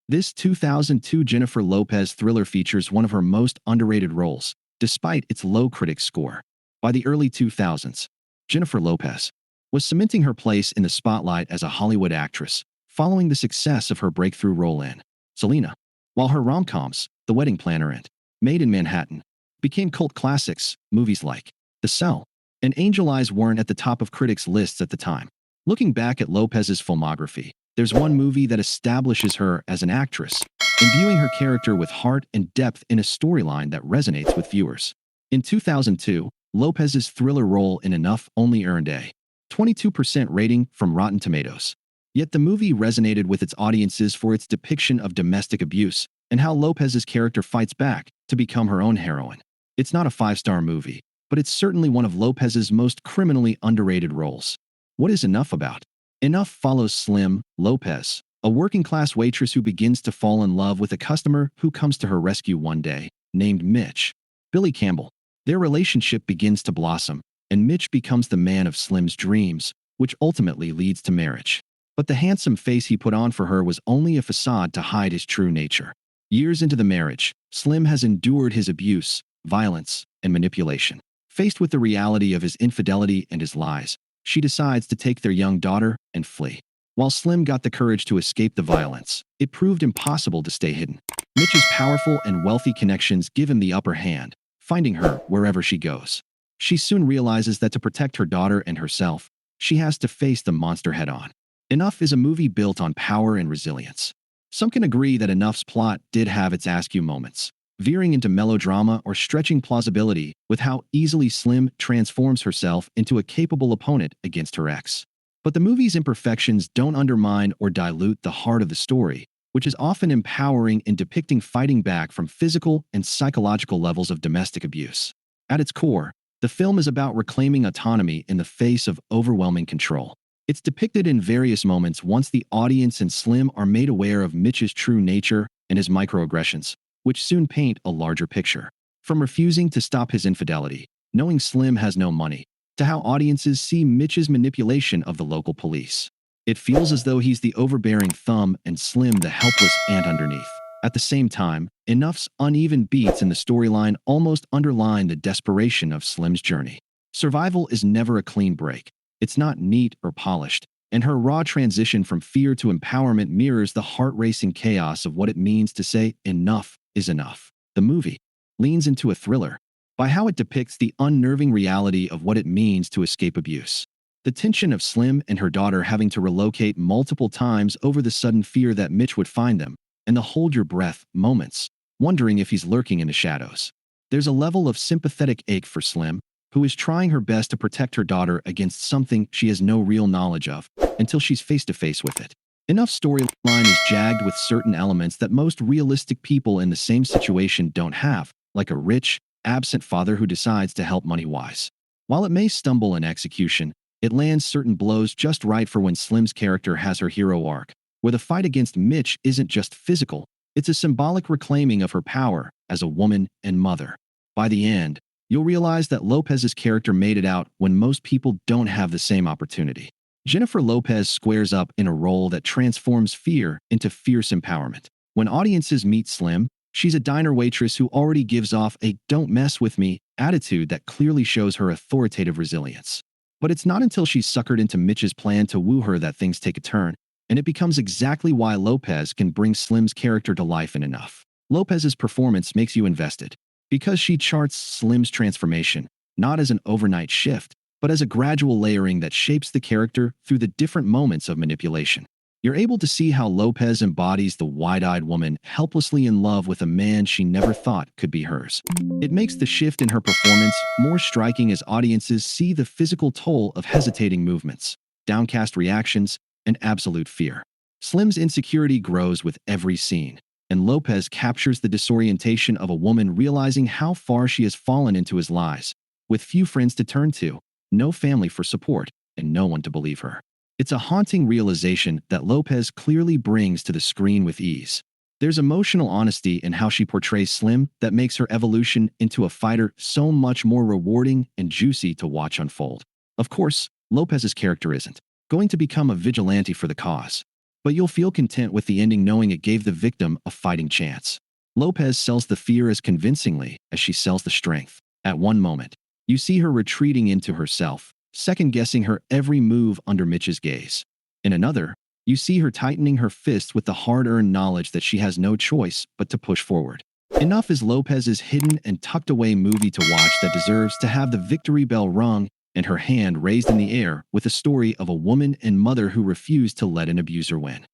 This 2002 Jennifer Lopez thriller features one of her most underrated roles, despite its low critic score. By the early 2000s, Jennifer Lopez was cementing her place in the spotlight as a Hollywood actress, following the success of her breakthrough role in Selena. While her rom-coms, The Wedding Planner and Made in Manhattan, became cult classics, movies like The Cell and Angel Eyes weren't at the top of critics' lists at the time. Looking back at Lopez's filmography, there's one movie that establishes her as an actress, imbuing her character with heart and depth in a storyline that resonates with viewers. In 2002, Lopez's thriller role in Enough only earned a 22% rating from Rotten Tomatoes. Yet the movie resonated with its audiences for its depiction of domestic abuse and how Lopez's character fights back to become her own heroine. It's not a five-star movie, but it's certainly one of Lopez's most criminally underrated roles. What is Enough about? Enough follows Slim Lopez, a working-class waitress who begins to fall in love with a customer who comes to her rescue one day, named Mitch. Billy Campbell. Their relationship begins to blossom, and Mitch becomes the man of Slim's dreams, which ultimately leads to marriage. But the handsome face he put on for her was only a facade to hide his true nature. Years into the marriage, Slim has endured his abuse, violence, and manipulation. Faced with the reality of his infidelity and his lies, she decides to take their young daughter and flee. While Slim got the courage to escape the violence, it proved impossible to stay hidden. Mitch's powerful and wealthy connections give him the upper hand, finding her wherever she goes. She soon realizes that to protect her daughter and herself, she has to face the monster head-on. Enough is a movie built on power and resilience. Some can agree that Enough's plot did have its askew moments, veering into melodrama or stretching plausibility with how easily Slim transforms herself into a capable opponent against her ex. But the movie's imperfections don't undermine or dilute the heart of the story, which is often empowering in depicting fighting back from physical and psychological levels of domestic abuse. At its core, the film is about reclaiming autonomy in the face of overwhelming control. It's depicted in various moments once the audience and Slim are made aware of Mitch's true nature and his microaggressions, which soon paint a larger picture. From refusing to stop his infidelity, knowing Slim has no money, to how audiences see Mitch's manipulation of the local police. It feels as though he's the overbearing thumb and Slim the helpless ant underneath. At the same time, Enough's uneven beats in the storyline almost underline the desperation of Slim's journey. Survival is never a clean break. It's not neat or polished, and her raw transition from fear to empowerment mirrors the heart-racing chaos of what it means to say enough is enough. The movie leans into a thriller by how it depicts the unnerving reality of what it means to escape abuse. The tension of Slim and her daughter having to relocate multiple times over the sudden fear that Mitch would find them, and the hold-your-breath moments, wondering if he's lurking in the shadows. There's a level of sympathetic ache for Slim, who is trying her best to protect her daughter against something she has no real knowledge of until she's face-to-face with it. Enough's storyline is jagged with certain elements that most realistic people in the same situation don't have, like a rich, absent father who decides to help money-wise. While it may stumble in execution, it lands certain blows just right for when Slim's character has her hero arc, where the fight against Mitch isn't just physical, it's a symbolic reclaiming of her power as a woman and mother. By the end, you'll realize that Lopez's character made it out when most people don't have the same opportunity. Jennifer Lopez squares up in a role that transforms fear into fierce empowerment. When audiences meet Slim, she's a diner waitress who already gives off a "don't mess with me" attitude that clearly shows her authoritative resilience. But it's not until she's suckered into Mitch's plan to woo her that things take a turn, and it becomes exactly why Lopez can bring Slim's character to life in Enough. Lopez's performance makes you invested, because she charts Slim's transformation, not as an overnight shift, but as a gradual layering that shapes the character through the different moments of manipulation. You're able to see how Lopez embodies the wide-eyed woman helplessly in love with a man she never thought could be hers. It makes the shift in her performance more striking as audiences see the physical toll of hesitating movements, downcast reactions, and absolute fear. Slim's insecurity grows with every scene, and Lopez captures the disorientation of a woman realizing how far she has fallen into his lies, with few friends to turn to, no family for support, and no one to believe her. It's a haunting realization that Lopez clearly brings to the screen with ease. There's emotional honesty in how she portrays Slim that makes her evolution into a fighter so much more rewarding and juicy to watch unfold. Of course, Lopez's character isn't going to become a vigilante for the cause, but you'll feel content with the ending knowing it gave the victim a fighting chance. Lopez sells the fear as convincingly as she sells the strength. At one moment, you see her retreating into herself, second-guessing her every move under Mitch's gaze. In another, you see her tightening her fists with the hard-earned knowledge that she has no choice but to push forward. Enough is Lopez's hidden and tucked-away movie to watch that deserves to have the victory bell rung and her hand raised in the air with a story of a woman and mother who refused to let an abuser win.